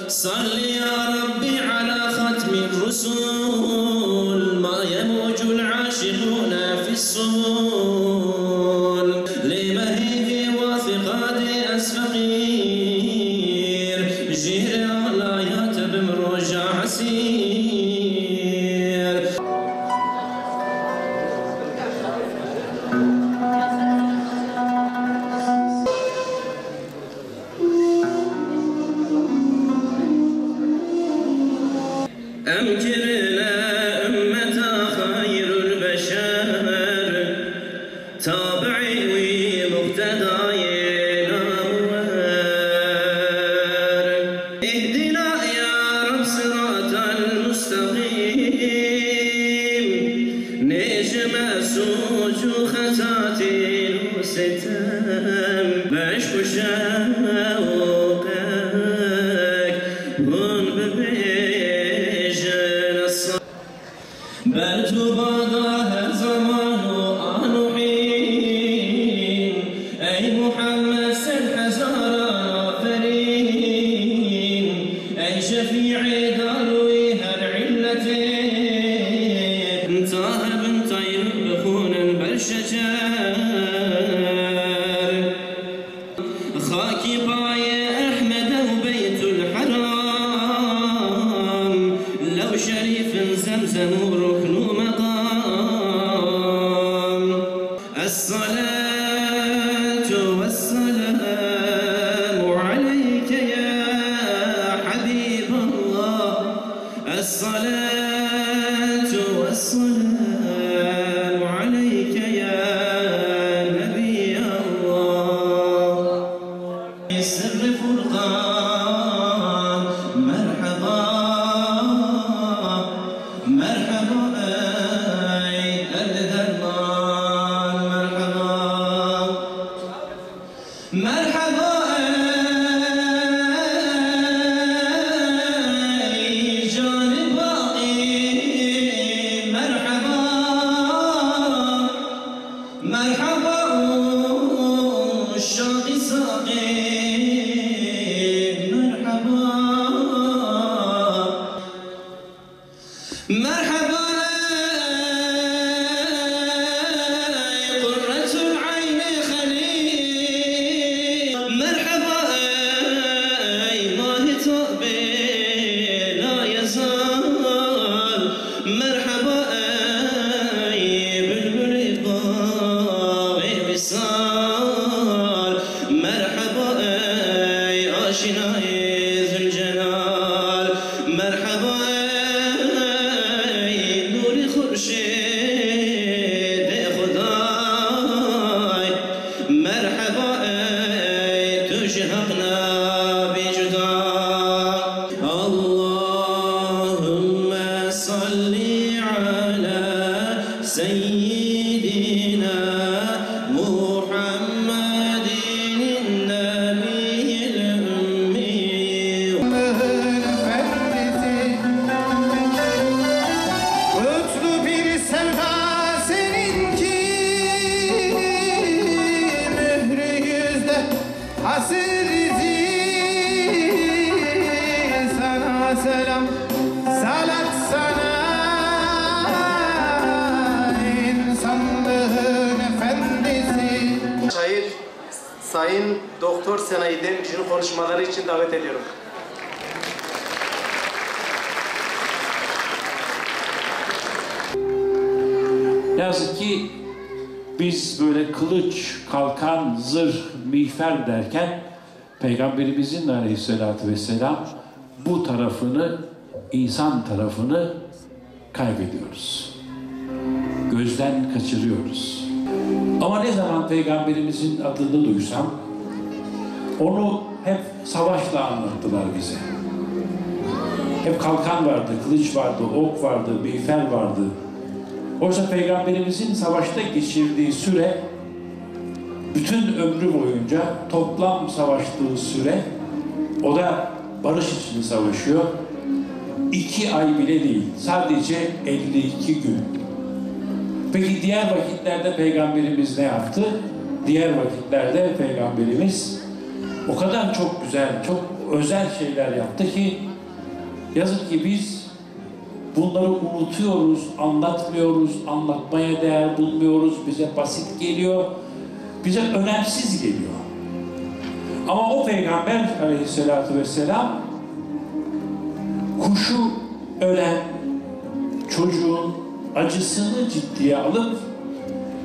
صل يا ربي على ختم الرسول ما يموج العاشقون في الصول لمهيب وثقاد أسفقير جير الآيات بمروجع عسير أمكرنا أمة خير البشر تابعي ومقتداي نور اهدنا يا رب صراط المستقيم نجم سوج خزاتي وستم بشك شوقك هون بل تبادى زمان وآن حين أي محمد سل حزار فرين أي شفيع داروي هر علتين انتهى بنتين بخون بل شجر خاكي باي أحمد وبيت الحرام لو شريف زمزم وركن مقام الصلاة والسلام عليك يا حبيب الله الصلاة والسلام عليك يا نبي الله سر فرقان مرحبا مرحبا أي الدرمان مرحبا مرحبا أي جانب باقي مرحبا مرحبا الشوق ساقي مرحبا مرحبا قرة العين خليل مرحبا ماه توبي لا يزال مرحبا بلبل ضاغي وصال مرحبا آشناي ذو الجلال مرحبا خورشید خدای مرحبا تو شهقنا بجدا اللهم صل على سيدنا محمد النبي الأمي Sana selam, salat sana insanlığın efendisi. Şair Sayın Doktor Senay Demirci'nin konuşmaları için davet ediyorum. Ne yazık ki biz böyle kılıç, kalkan, zırh, miğfer derken Peygamberimizin aleyhissalatü vesselam bu tarafını insan tarafını kaybediyoruz. Gözden kaçırıyoruz. Ama ne zaman Peygamberimizin adını duysam, onu hep savaşla anlattılar bize. Hep kalkan vardı, kılıç vardı, ok vardı, miğfer vardı. Oysa Peygamberimizin savaşta geçirdiği süre, bütün ömrü boyunca toplam savaştığı süre, o da barış için savaşıyor. 2 ay bile değil, sadece 52 gün. Peki diğer vakitlerde Peygamberimiz ne yaptı? Diğer vakitlerde Peygamberimiz o kadar çok güzel, çok özel şeyler yaptı ki yazık ki biz bunları unutuyoruz, anlatmıyoruz, anlatmaya değer bulmuyoruz, bize basit geliyor, bize önemsiz geliyor. Ama o Peygamber aleyhissalatü vesselam kuşu ölen çocuğun acısını ciddiye alıp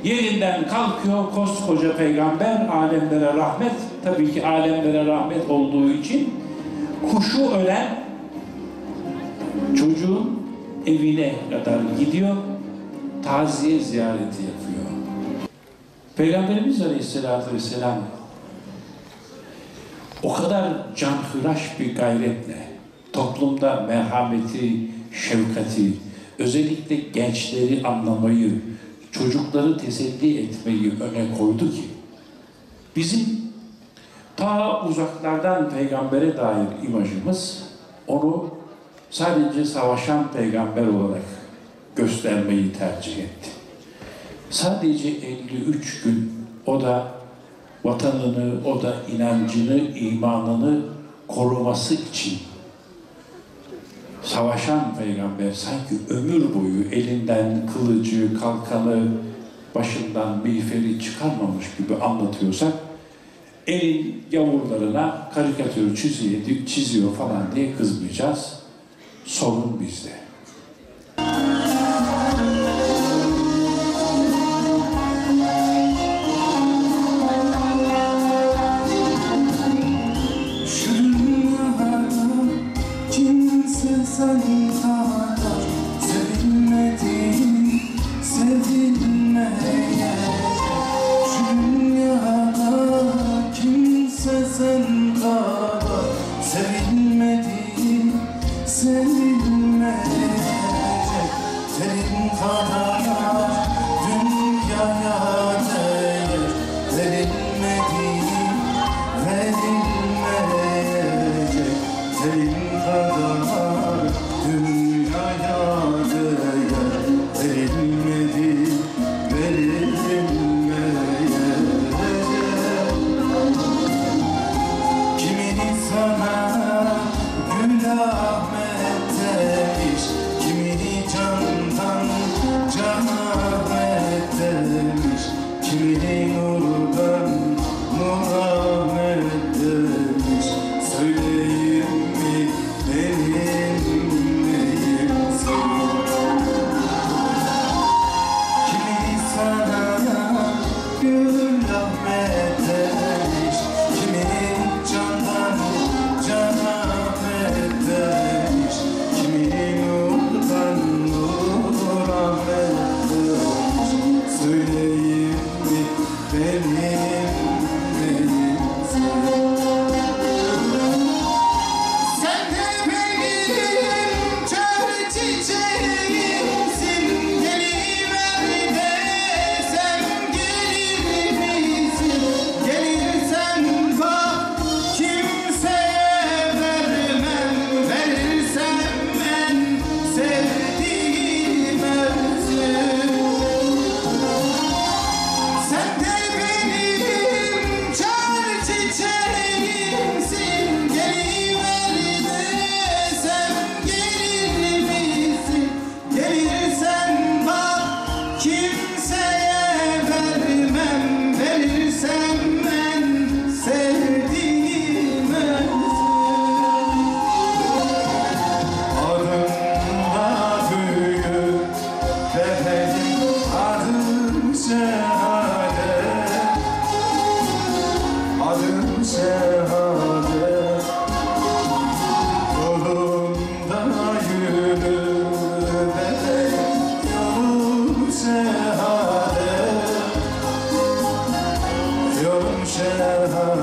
yerinden kalkıyor, koskoca Peygamber, alemlere rahmet, tabii ki alemlere rahmet olduğu için kuşu ölen çocuğun evine kadar gidiyor, taziye ziyareti yapıyor. Peygamberimiz Aleyhisselatü Vesselam o kadar canhıraş bir gayretle toplumda merhameti, şefkati, özellikle gençleri anlamayı, çocukları teselli etmeyi öne koydu ki bizim ta uzaklardan peygambere dair imajımız onu sadece savaşan peygamber olarak göstermeyi tercih etti. Sadece 53 gün o da vatanını, o da inancını, imanını koruması için savaşan peygamber sanki ömür boyu elinden kılıcı, kalkanı, başından miğferi çıkarmamış gibi anlatıyorsak elin yavrularına karikatür çiziyor falan diye kızmayacağız. Sorun bizde. Sen kadar sevilmedin, sevilmeye. Şu dünyada kimse sen kadar sevilmedin, sevilmeyecek. Senin kadar dünyaya değer verilmedin, verilmeyecek. Senin kadar dünyaya değer verilmedi, verilmeyecek. Kimini sana gül Ahmet demiş, kimini candan Can Ahmet demiş, kimini nurdan Nur Ahmet demiş. Söyleyeyim mi benim neyim senin? Kimi sana Gül Ahmet demiş, kimi candan Can Ahmet demiş, kimi nurdan Nur Ahmet demiş. Söyleyeyim mi benim neyim senin? Şehadet yolunda bahar